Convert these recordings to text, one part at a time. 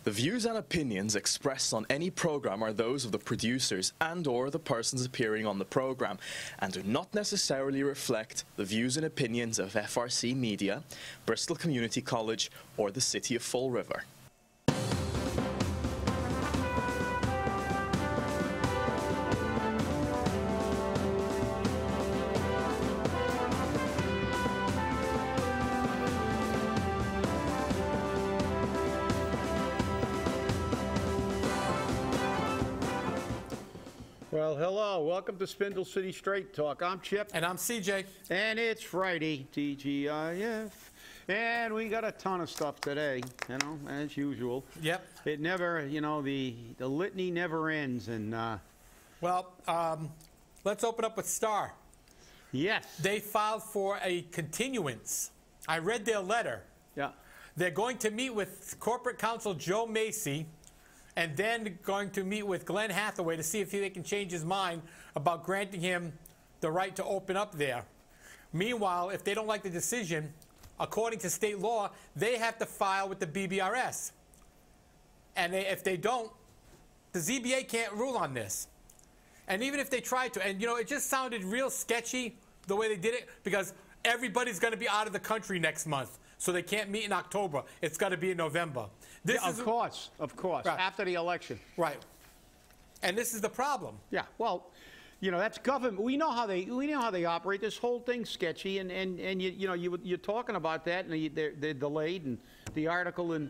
The views and opinions expressed on any program are those of the producers and/or the persons appearing on the program and do not necessarily reflect the views and opinions of FRC Media, Bristol Community College, or the City of Fall River. Well, hello. Welcome to Spindle City Straight Talk. I'm Chip. And I'm CJ. And it's Friday, TGIF. And we got a ton of stuff today, you know, as usual. Yep. It never, you know, the litany never ends. And, well, let's open up with STAR. Yes. They filed for a continuance. I read their letter. Yeah. They're going to meet with Corporate Counsel Joe Macy and then going to meet with Glenn Hathaway to see if they can change his mind about granting him the right to open up there. Meanwhile, if they don't like the decision, according to state law, they have to file with the BBRS. And if they don't, the ZBA can't rule on this. And even if they tried to, and you know, it just sounded real sketchy the way they did it, because everybody's going to be out of the country next month. So they can't meet in October. It's got to be in November. This is, of course, right. After the election. Right. And this is the problem. Yeah. Well, you know, that's government. We know how they operate. This whole thing's sketchy, and you're talking about that, and they're delayed, and the article in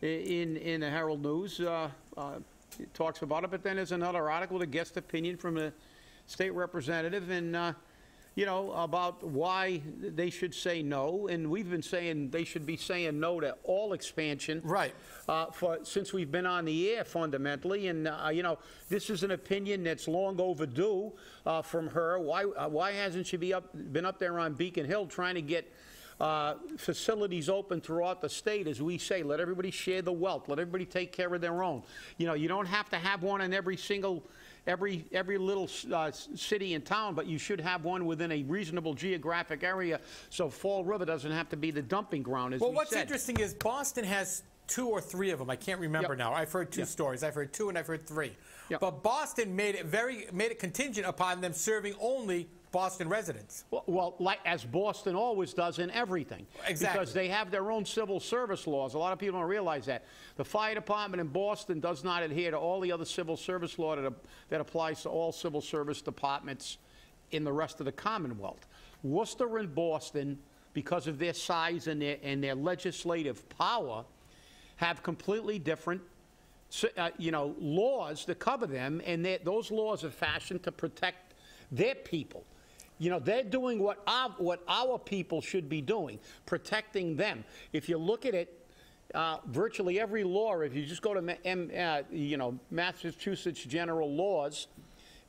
the Herald News it talks about it, but then there's another article, a guest opinion from a state representative, and you know, about why they should say no, and we've been saying they should be saying no to all expansion, right? Since we've been on the air, fundamentally, and you know, this is an opinion that's long overdue from her. Why hasn't she been up there on Beacon Hill trying to get facilities open throughout the state? As we say, let everybody share the wealth, let everybody take care of their own. You know, you don't have to have one in every little city and town, but you should have one within a reasonable geographic area, so Fall River doesn't have to be the dumping ground, as we said. Well, what's interesting is Boston has 2 or 3 of them. I can't remember now. I've heard 2 stories. I've heard 2 and I've heard 3. But Boston made it contingent upon them serving only Boston residents. Well, like as Boston always does in everything. Exactly. Because they have their own civil service laws. A lot of people don't realize that. The fire department in Boston does not adhere to all the other civil service law that applies to all civil service departments in the rest of the Commonwealth. Worcester and Boston, because of their size and their legislative power, have completely different you know, laws that cover them, and those laws are fashioned to protect their people. You know, they're doing what our people should be doing, protecting them. If you look at it, virtually every law, if you just go to you know, Massachusetts General Laws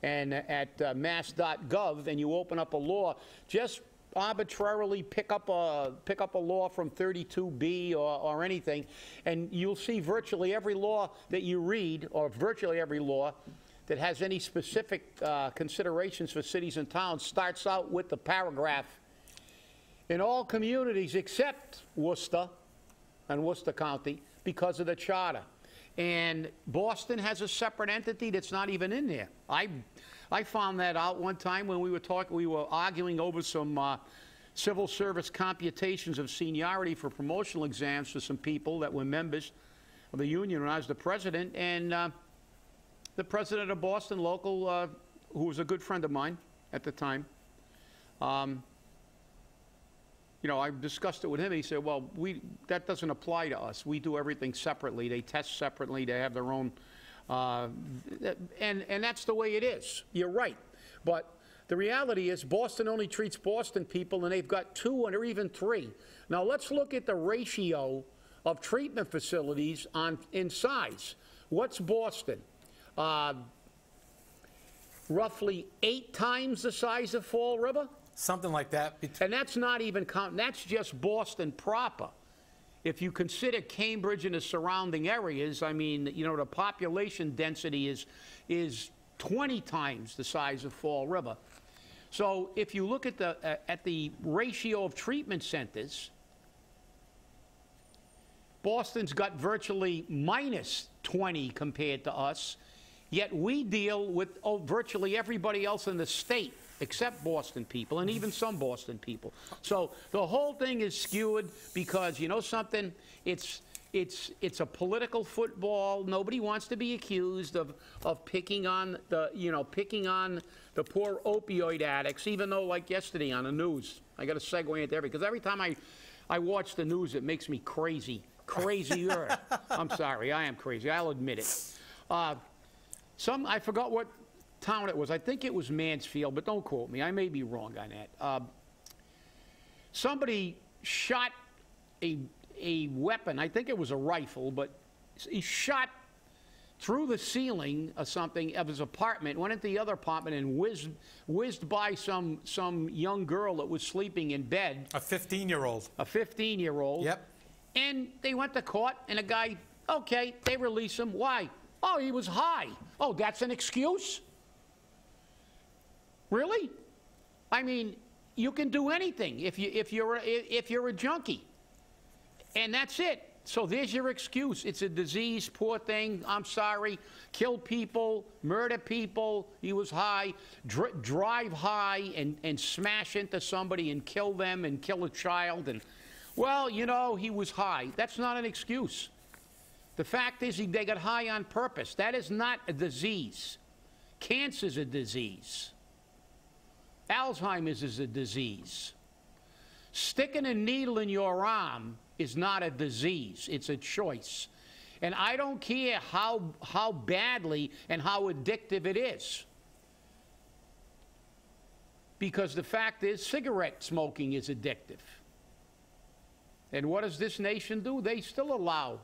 and at mass.gov, and you open up a law, just arbitrarily pick up a law from 32B or anything, and you'll see virtually every law that you read, or virtually every law that has any specific considerations for cities and towns, starts out with the paragraph, in all communities except Worcester and Worcester County, because of the charter. And Boston has a separate entity that's not even in there. I found that out one time when we were arguing over some civil service computations of seniority for promotional exams for some people that were members of the union when I was the president, and the president of Boston Local, who was a good friend of mine at the time, you know, I discussed it with him. He said, well, that doesn't apply to us. We do everything separately. They test separately. They have their own, and that's the way it is. You're right. But the reality is Boston only treats Boston people, and they've got 2 or even 3. Now, let's look at the ratio of treatment facilities in size. What's Boston? Roughly 8 times the size of Fall River? Something like that. And that's not even counting, that's just Boston proper. If you consider Cambridge and the surrounding areas, I mean, you know, the population density is 20 times the size of Fall River. So if you look at the ratio of treatment centers, Boston's got virtually minus 20 compared to us, yet we deal with virtually everybody else in the state except Boston people, and even some Boston people. So the whole thing is skewed because, you know something, it's a political football. Nobody wants to be accused of picking on the, picking on the poor opioid addicts, even though, like yesterday on the news, I got to segue into everything, because every time I watch the news, it makes me crazy. Crazier. I'm sorry, I am crazy. I'll admit it. I forgot what town it was. I think it was Mansfield, but don't quote me. I may be wrong on that. Somebody shot a weapon. I think it was a rifle, but he shot through the ceiling or something of his apartment, went into the other apartment and whizzed by some young girl that was sleeping in bed. A 15-year-old. A 15-year-old. Yep. And they went to court, and the guy, okay, they release him. Why? Oh, he was high. Oh, that's an excuse? Really? I mean, you can do anything if you're a junkie. And that's it. So there's your excuse. It's a disease, poor thing, I'm sorry. Kill people, murder people, he was high. Drive high and smash into somebody and kill them and kill a child. And, well, he was high. That's not an excuse. The fact is they got high on purpose. That is not a disease. Cancer's a disease. Alzheimer's is a disease. Sticking a needle in your arm is not a disease. It's a choice. And I don't care how badly and how addictive it is. Because the fact is, cigarette smoking is addictive. And what does this nation do? They still allow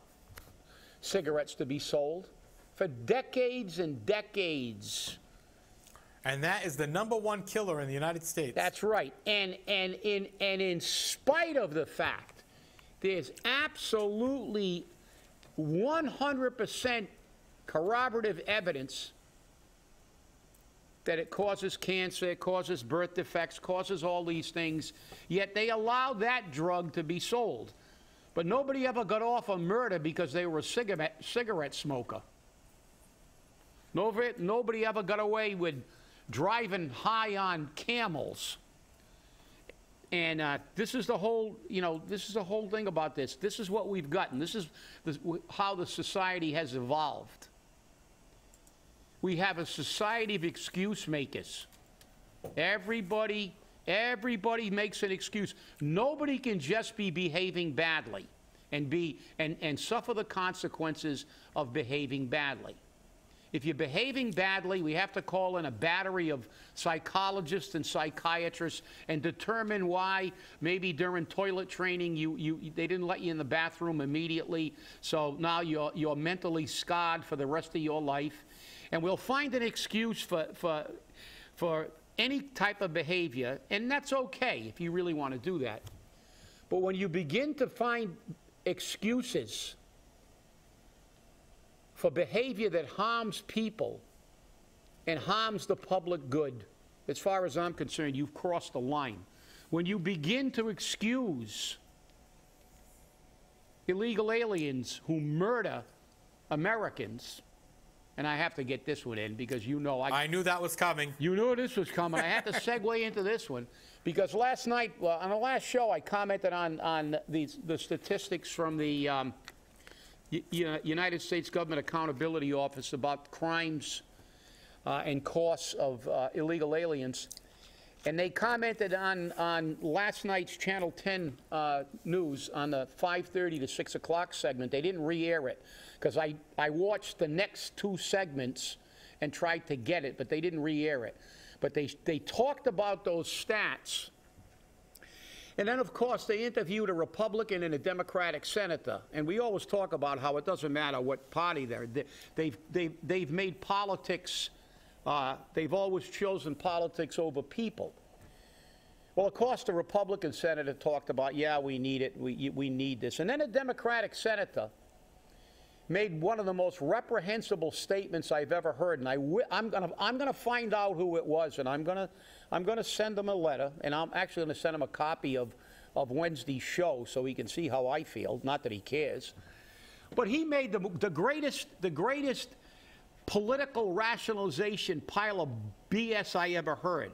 cigarettes to be sold for decades and decades. And that is the #1 killer in the United States. That's right. And in spite of the fact, there's absolutely 100% corroborative evidence that it causes cancer, it causes birth defects, causes all these things, yet they allow that drug to be sold. But nobody ever got off on murder because they were a cigarette smoker. Nobody ever got away with driving high on camels. And this is the whole, this is the whole thing about this. This is what we've gotten. This is how the society has evolved. We have a society of excuse makers. Everybody makes an excuse. Nobody can just be behaving badly and suffer the consequences of behaving badly. If you're behaving badly, we have to call in a battery of psychologists and psychiatrists and determine why. Maybe during toilet training they didn't let you in the bathroom immediately, so now you're mentally scarred for the rest of your life. And we'll find an excuse for any type of behavior, and that's okay if you really want to do that. But when you begin to find excuses for behavior that harms people and harms the public good, as far as I'm concerned, you've crossed the line. When you begin to excuse illegal aliens who murder Americans, and I have to get this one in because I knew that was coming. You knew this was coming. I had to segue into this one because last night, on the last show, I commented on the statistics from the United States Government Accountability Office about crimes and costs of illegal aliens. And they commented on last night's Channel 10 news on the 5:30 to 6 o'clock segment. They didn't re-air it because I watched the next two segments and tried to get it, but they didn't re-air it. But they talked about those stats. And then, of course, they interviewed a Republican and a Democratic senator. And we always talk about how it doesn't matter what party they're. They've made politics. They've always chosen politics over people. Well, of course, the Republican senator talked about, yeah, we need it. We need this. And then a Democratic senator made one of the most reprehensible statements I've ever heard. And I'm gonna find out who it was, and I'm gonna send them a letter, and I'm actually gonna send them a copy of of Wednesday's show so he can see how I feel. Not that he cares. But he made the greatest political rationalization pile of BS I ever heard.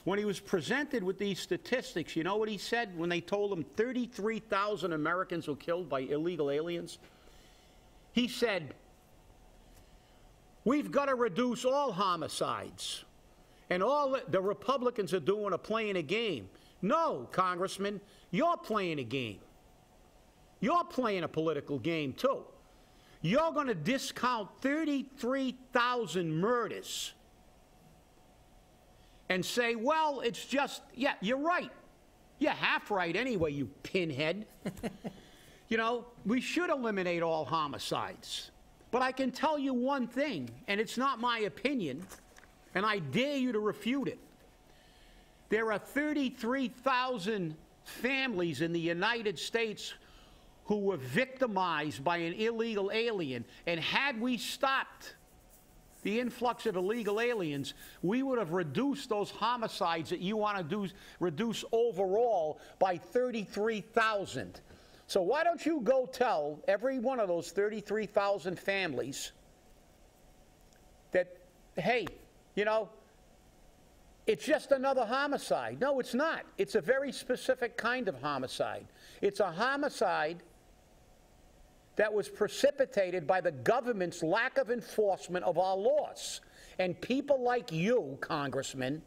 When he was presented with these statistics, you know what he said when they told him 33,000 Americans were killed by illegal aliens? He said, we've got to reduce all homicides. And all the Republicans are doing are playing a game. No, Congressman, you're playing a game. You're playing a political game, too. You're going to discount 33,000 murders and say, well, it's just, yeah, you're right. You're half right anyway, you pinhead. You know, we should eliminate all homicides. But I can tell you one thing, and it's not my opinion, and I dare you to refute it. There are 33,000 families in the United States who were victimized by an illegal alien, and had we stopped the influx of illegal aliens, we would have reduced those homicides that you want to reduce overall by 33,000. So why don't you go tell every one of those 33,000 families that, hey, you know, it's just another homicide. No, it's not. It's a very specific kind of homicide. It's a homicide that was precipitated by the government's lack of enforcement of our laws. And people like you, Congressman,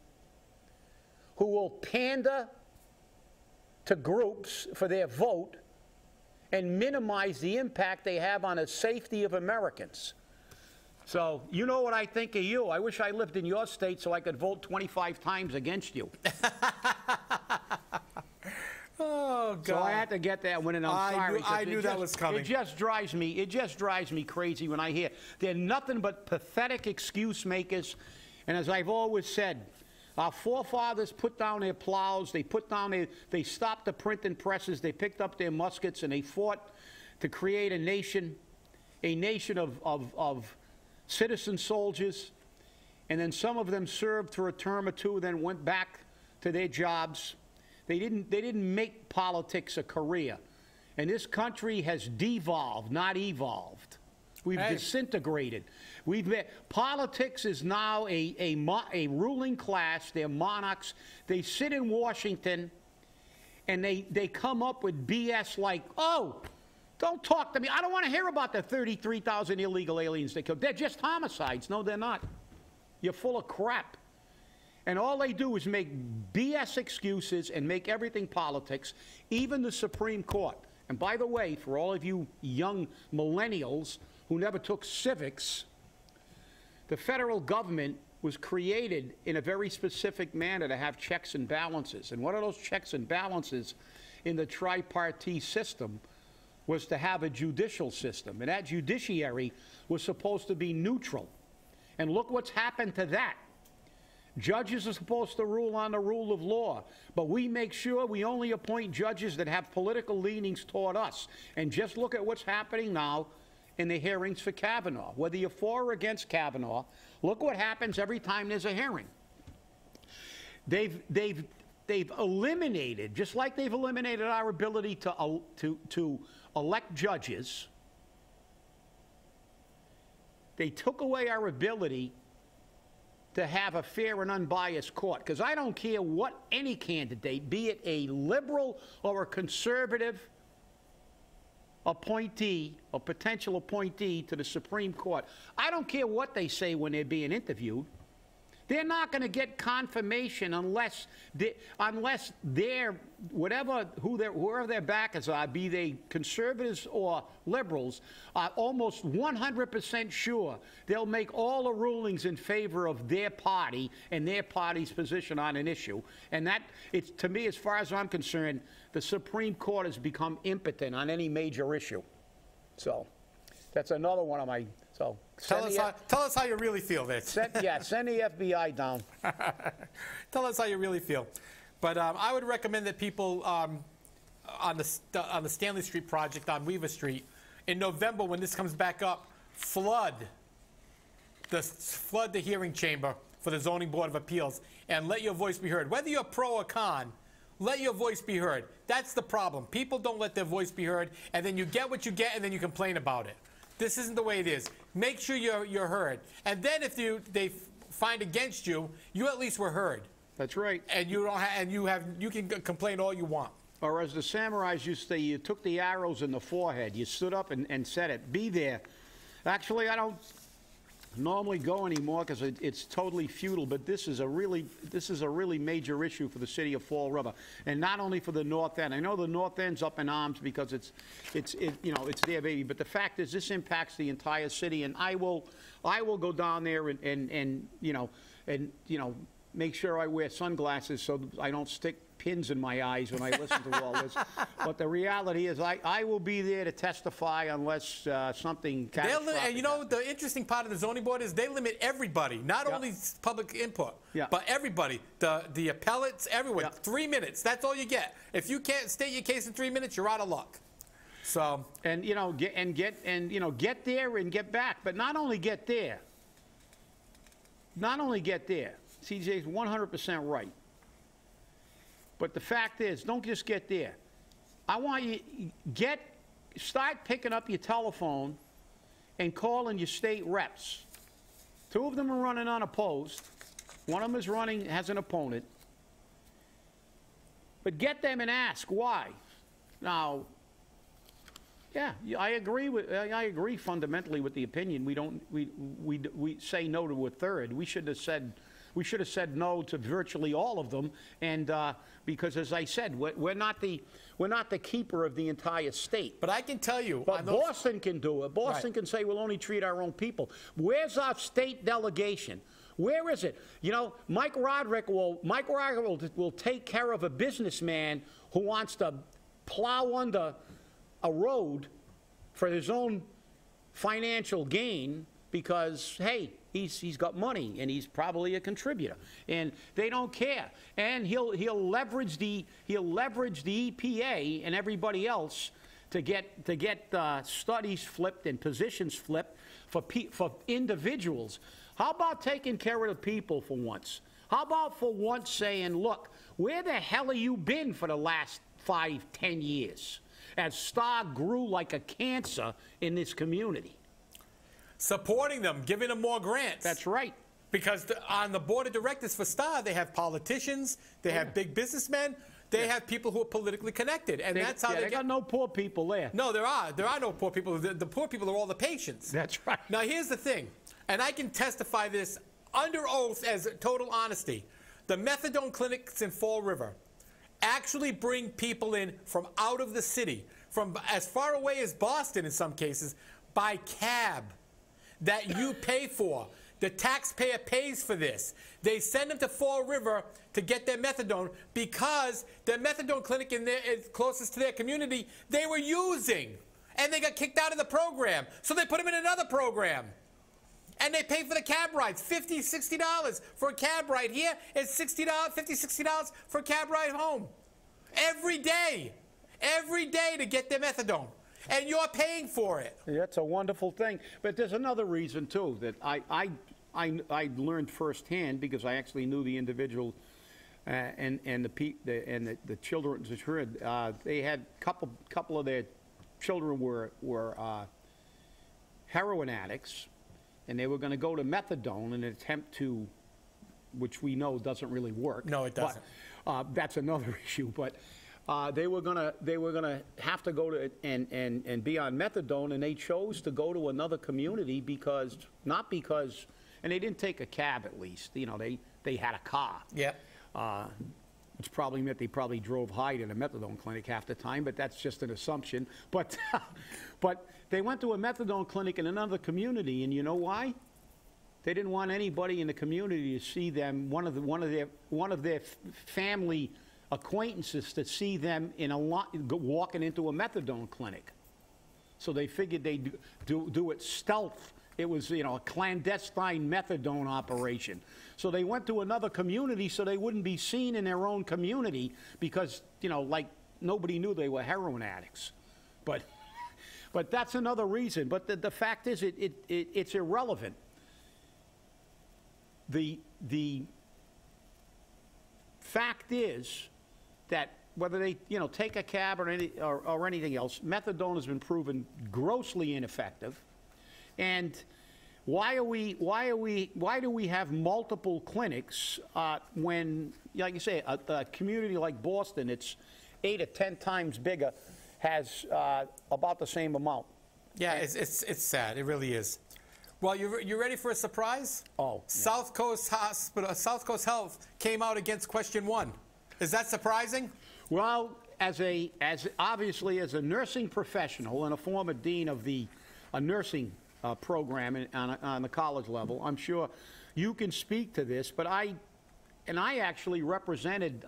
who will pander to groups for their vote and minimize the impact they have on the safety of Americans. So, you know what I think of you. I wish I lived in your state so I could vote 25 times against you. Oh, God. So I had to get that one, and I'm sorry. I knew that was coming. It just drives me crazy when I hear they're nothing but pathetic excuse makers. And as I've always said, our forefathers put down their plows, they stopped the printing presses, they picked up their muskets, and they fought to create a nation of citizen soldiers. And then some of them served for a term or two, then went back to their jobs. They didn't make politics a career. And this country has devolved, not evolved. We've disintegrated. Politics is now a ruling class. They're monarchs. They sit in Washington, and they come up with BS like, oh, don't talk to me. I don't want to hear about the 33,000 illegal aliens they killed. They're just homicides. No, they're not. You're full of crap. And all they do is make BS excuses and make everything politics, even the Supreme Court. And by the way, for all of you young millennials who never took civics, the federal government was created in a very specific manner to have checks and balances. And one of those checks and balances in the tripartite system was to have a judicial system. And that judiciary was supposed to be neutral. And look what's happened to that. Judges are supposed to rule on the rule of law, but we make sure we only appoint judges that have political leanings toward us. And just look at what's happening now in the hearings for Kavanaugh. Whether you're for or against Kavanaugh, look what happens every time there's a hearing. They've eliminated, just like they've eliminated our ability to elect judges, they took away our ability to have a fair and unbiased court. Because I don't care what any candidate, be it a liberal or a conservative appointee or potential appointee to the Supreme Court, I don't care what they say when they're being interviewed. They're not going to get confirmation unless they're whoever their backers are, be they conservatives or liberals, are almost 100% sure they'll make all the rulings in favor of their party and their party's position on an issue. And that, it's, to me, as far as I'm concerned, the Supreme Court has become impotent on any major issue. So that's another one of my. So tell us how you really feel, Vince. Send the FBI down. Tell us how you really feel. But I would recommend that people on the Stanley Street project on Weaver Street in November, when this comes back up, flood the hearing chamber for the Zoning Board of Appeals and let your voice be heard. Whether you're pro or con, Let your voice be heard. That's the problem. People don't let their voice be heard, and then you get what you get, and then you complain about it. This isn't the way it is. Make sure you're heard. And then if they find against you, you at least were heard. That's right. And you can complain all you want. Or as the samurais used to say, you took the arrows in the forehead. You stood up and said it. Be there. Actually, I don't normally go anymore because it's totally futile, but this is a really major issue for the city of Fall River, and not only for the North End. I know the North End's up in arms because it's their baby, but the fact is this impacts the entire city, and I will go down there and make sure I wear sunglasses so I don't stick pins in my eyes when I listen to all this. But the reality is I will be there to testify unless something catastrophic. And you know, the interesting part of the zoning board is they limit everybody, not only public input, but everybody, the appellates, everyone. 3 minutes, that's all you get. If you can't state your case in 3 minutes, you're out of luck. So, and get there and get back, but not only get there. CJ's 100% right. But the fact is, don't just get there. I want you start picking up your telephone and calling your state reps. 2 of them are running unopposed. 1 of them has an opponent. But get them and ask why. Now, yeah, I agree fundamentally with the opinion. We say no to a third. We should have said no to virtually all of them, and because, as I said, we're not the keeper of the entire state. But I can tell you, but Boston can do it. Boston can say we'll only treat our own people. Where's our state delegation? Where is it? You know, Mike Roderick will take care of a businessman who wants to plow under a road for his own financial gain because, hey, he's got money and he's probably a contributor, and they don't care. And he'll leverage the EPA and everybody else to get studies flipped and positions flipped for individuals. How about taking care of the people for once? How about for once saying, look, where the hell have you been for the last 5, 10 years as STAR grew like a cancer in this community? Supporting them, giving them more grants. That's right. Because on the board of directors for STAR, they have politicians, they have big businessmen, they have people who are politically connected, and that's how they got no poor people there. No, there are no poor people. The poor people are all the patients. That's right. Now, here's the thing, and I can testify this under oath as total honesty. The methadone clinics in Fall River actually bring people in from out of the city, from as far away as Boston in some cases, by cab that you pay for. The taxpayer pays for this. They send them to Fall River to get their methadone because their methadone clinic closest to their community they were using, and they got kicked out of the program. So they put them in another program. And they pay for the cab rides, $50, $60 for a cab ride. Here it's $50, $60 for a cab ride home. Every day to get their methadone. And you're paying for it. That's a wonderful thing. But there's another reason, too, that I learned firsthand because I actually knew the individual and the children. They had couple of their children were heroin addicts, and they were going to go to methadone in an attempt to, which we know doesn't really work. No, it doesn't. But, that's another issue. But they were gonna have to go to and be on methadone, and they chose to go to another community because and they didn't take a cab, at least. You know, they had a car. Yeah. Which probably meant they probably drove high to the methadone clinic half the time, but that's just an assumption. But but they went to a methadone clinic in another community, and you know why? They didn't want anybody in the community to see them. One of their family acquaintances to see them walking into a methadone clinic. So they figured they'd do it stealth. It was, a clandestine methadone operation. So they went to another community so they wouldn't be seen in their own community because, like nobody knew they were heroin addicts. But that's another reason. But the fact is it's irrelevant. The fact is that whether they, you know, take a cab or anything else, methadone has been proven grossly ineffective. And why do we have multiple clinics when, like you say, a community like Boston, it's 8 or 10 times bigger, has about the same amount? Yeah, it's sad. It really is. Well, you ready for a surprise? Oh. Yeah. Southcoast Health came out against question 1. Is that surprising? Well, obviously as a nursing professional and a former dean of a nursing program on the college level, I'm sure you can speak to this. But I actually represented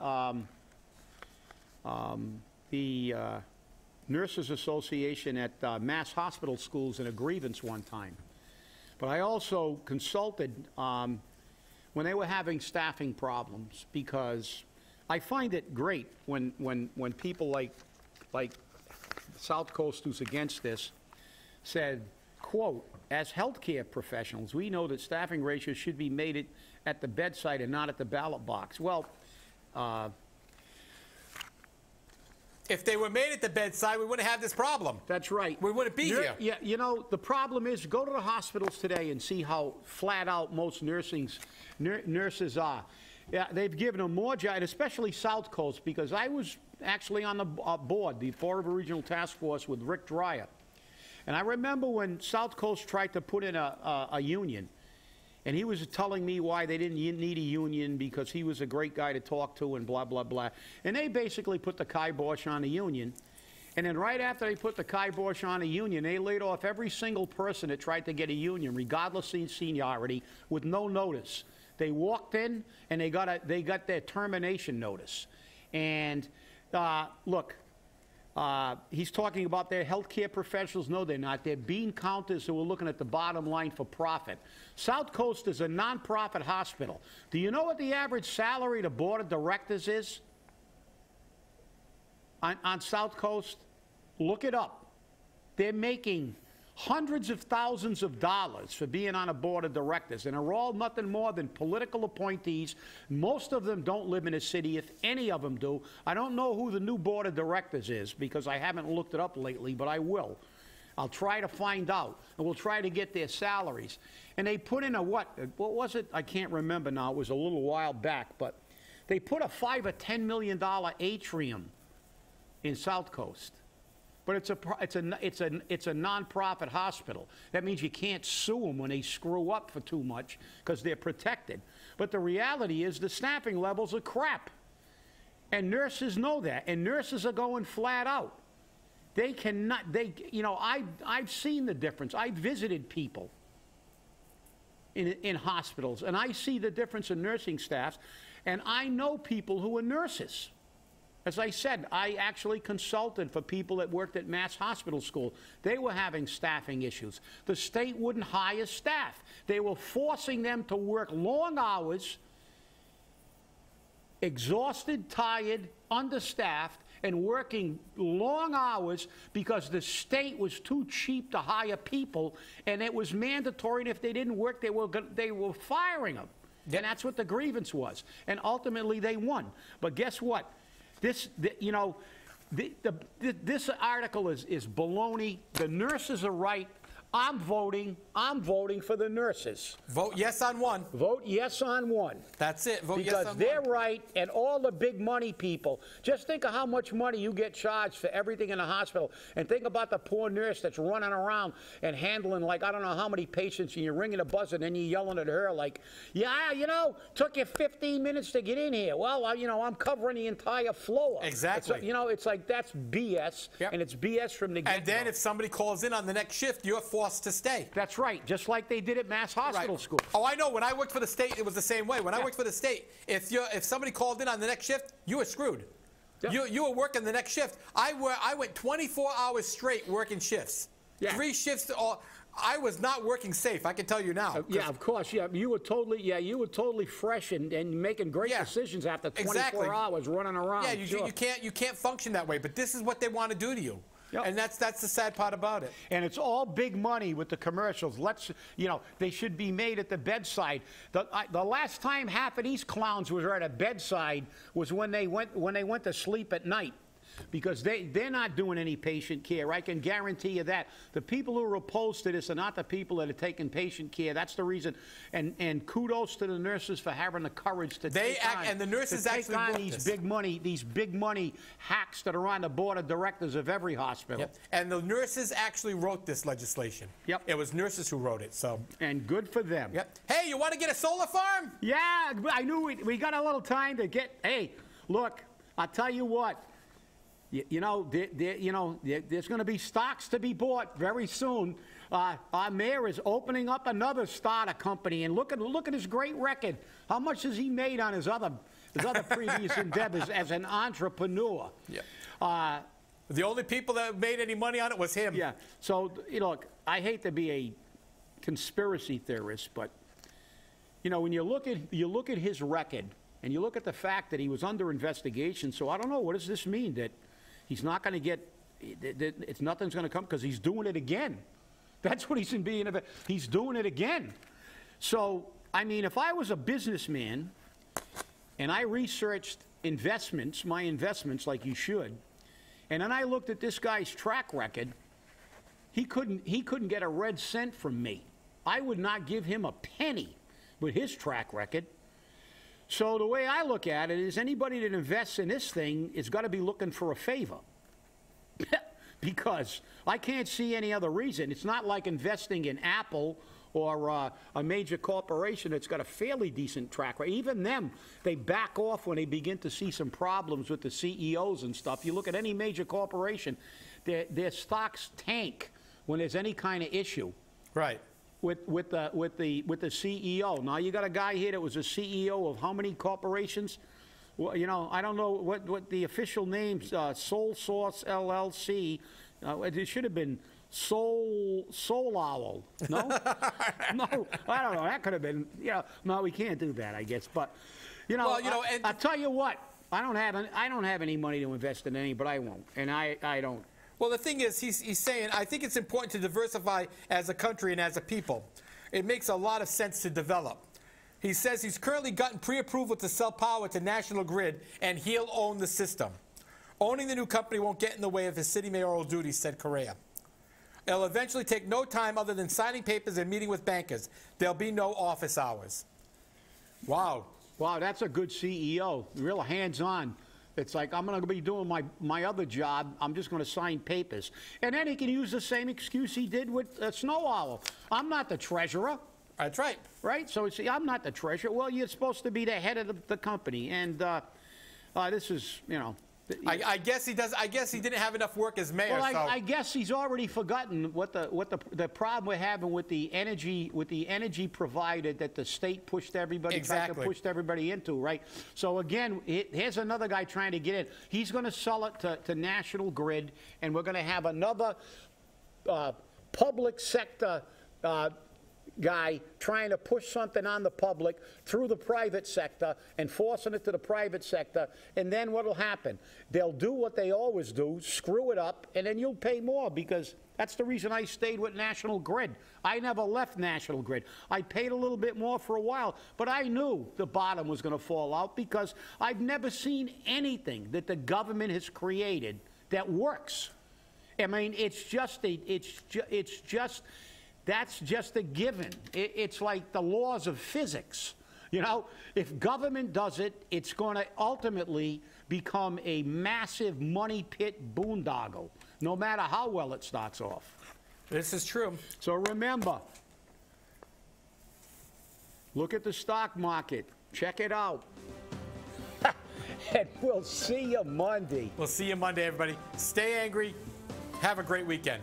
the Nurses Association at Mass Hospital Schools in a grievance one time. But I also consulted when they were having staffing problems, because I find it great when people like Southcoast, who's against this, said, quote, as healthcare professionals, we know that staffing ratios should be made at the bedside and not at the ballot box. Well, if they were made at the bedside, we wouldn't have this problem. That's right. We wouldn't be here. Yeah, you know, the problem is, go to the hospitals today and see how flat out most nurses are. Yeah, they've given them more jobs, especially Southcoast, because I was actually on the board, the Fall River Regional Task Force with Rick Dreyer. And I remember when Southcoast tried to put in a union, and he was telling me why they didn't need a union because he was a great guy to talk to and blah, blah, blah. And they basically put the kibosh on the union. And then right after they put the kibosh on the union, they laid off every single person that tried to get a union, regardless of seniority, with no notice. They walked in and they got their termination notice. And look, he's talking about their healthcare professionals. No, they're not. They're bean counters who are looking at the bottom line for profit. Southcoast is a nonprofit hospital. Do you know what the average salary to board of directors is on Southcoast? Look it up. They're making hundreds of thousands of dollars for being on a board of directors, and are all nothing more than political appointees. Most of them don't live in a city, if any of them do. I don't know who the new board of directors is because I haven't looked it up lately, but I will. I'll try to find out, and we'll try to get their salaries. And they put in a what was it? I can't remember now. It was a little while back, but they put a $5 or $10 million atrium in Southcoast. But it's a nonprofit hospital. That means you can't sue them when they screw up for too much because they're protected. But the reality is the staffing levels are crap. And nurses know that. And nurses are going flat out. They cannot, you know, I've seen the difference. I've visited people in hospitals, and I see the difference in nursing staffs. And I know people who are nurses. As I said, I actually consulted for people that worked at Mass Hospital School. They were having staffing issues. The state wouldn't hire staff. They were forcing them to work long hours, exhausted, tired, understaffed, and working long hours because the state was too cheap to hire people, and it was mandatory, and if they didn't work, they were firing them. Yep. And that's what the grievance was. And ultimately, they won. But guess what? This article is baloney. The nurses are right. I'm voting for the nurses. Vote yes on one. Vote yes on one. That's it. Vote yes on one. Because they're right, and all the big money people. Just think of how much money you get charged for everything in the hospital, and think about the poor nurse that's running around and handling, like, I don't know how many patients, and you're ringing a buzzer, and then you're yelling at her like, yeah, you know, took you 15 minutes to get in here. Well, you know, I'm covering the entire floor. Exactly. You know, it's like, that's BS, yep. And it's BS from the get-go. And then if somebody calls in on the next shift, you're forced to stay. That's right, just like they did at Mass Hospital School. Oh, I know. When I worked for the state, it was the same way. When I worked for the state, if somebody called in on the next shift, you were screwed. Yep. You were working the next shift. I went 24 hours straight working shifts. Yeah. 3 shifts. I was not working safe. I can tell you now. Yeah, of course. Yeah, you were totally fresh and making great decisions after 24 hours running around. Yeah, you can't function that way. But this is what they want to do to you. Yep. And that's the sad part about it. And it's all big money with the commercials. They should be made at the bedside. The last time half of these clowns were at a bedside was when they went to sleep at night, because they're not doing any patient care. I can guarantee you that. The people who are opposed to this are not the people that are taking patient care. That's the reason. And kudos to the nurses for having the courage to take on these big money hacks that are on the board of directors of every hospital. Yep. And the nurses actually wrote this legislation. Yep. It was nurses who wrote it. So. And good for them. Yep. Hey, you want to get a solar farm? Yeah, I knew we got a little time to get. Hey, look, I'll tell you what. There's going to be stocks to be bought very soon. Our mayor is opening up another starter company, and look at his great record. How much has he made on his other previous endeavors as an entrepreneur? Yeah. The only people that made any money on it was him. Yeah. So look, I hate to be a conspiracy theorist, but when you look at his record and you look at the fact that he was under investigation, so I don't know, what does this mean? That he's not going to get, nothing's going to come, because he's doing it again. That's what he's he's doing it again. So, I mean, if I was a businessman and I researched my investments like you should, and then I looked at this guy's track record, he couldn't get a red cent from me. I would not give him a penny with his track record. So the way I look at it is, anybody that invests in this thing is got to be looking for a favor. Because I can't see any other reason. It's not like investing in Apple or a major corporation that's got a fairly decent track record. Even them, they back off when they begin to see some problems with the CEOs and stuff. You look at any major corporation, their stocks tank when there's any kind of issue. Right. With the CEO. Now you got a guy here that was a CEO of how many corporations? Well, I don't know what the official names. Soul Source LLC. It should have been Soul Owl. No, no, I don't know. That could have been. No, we can't do that, I guess. But I tell you what, I don't have any money to invest in any, but I won't, and I don't. Well, the thing is, he's saying, I think it's important to diversify as a country and as a people. It makes a lot of sense to develop. He says he's currently gotten pre-approval to sell power to National Grid, and he'll own the system. Owning the new company won't get in the way of his city mayoral duties, said Correa. It'll eventually take no time other than signing papers and meeting with bankers. There'll be no office hours. Wow. Wow, that's a good CEO, real hands-on. It's like, I'm going to be doing my other job. I'm just going to sign papers. And then he can use the same excuse he did with Snow Owl. I'm not the treasurer. That's right. Right? So, see, I'm not the treasurer. Well, you're supposed to be the head of the company. And this is, I guess he does. I guess he didn't have enough work as mayor. Well, so. I guess he's already forgotten what the problem we're having with the energy provider that the state pushed everybody, tried to push everybody into, right? So again, here's another guy trying to get in. He's going to sell it to National Grid, and we're going to have another public sector guy trying to push something on the public through the private sector and forcing it to the private sector, and then what will happen? They'll do what they always do, screw it up, and then you'll pay more, because that's the reason I stayed with National Grid. I never left National Grid. I paid a little bit more for a while, but I knew the bottom was going to fall out, because I've never seen anything that the government has created that works. I mean, that's just a given. It's like the laws of physics. If government does it, it's going to ultimately become a massive money pit boondoggle, no matter how well it starts off. This is true. So remember, look at the stock market. Check it out. And we'll see you Monday. We'll see you Monday, everybody. Stay angry. Have a great weekend.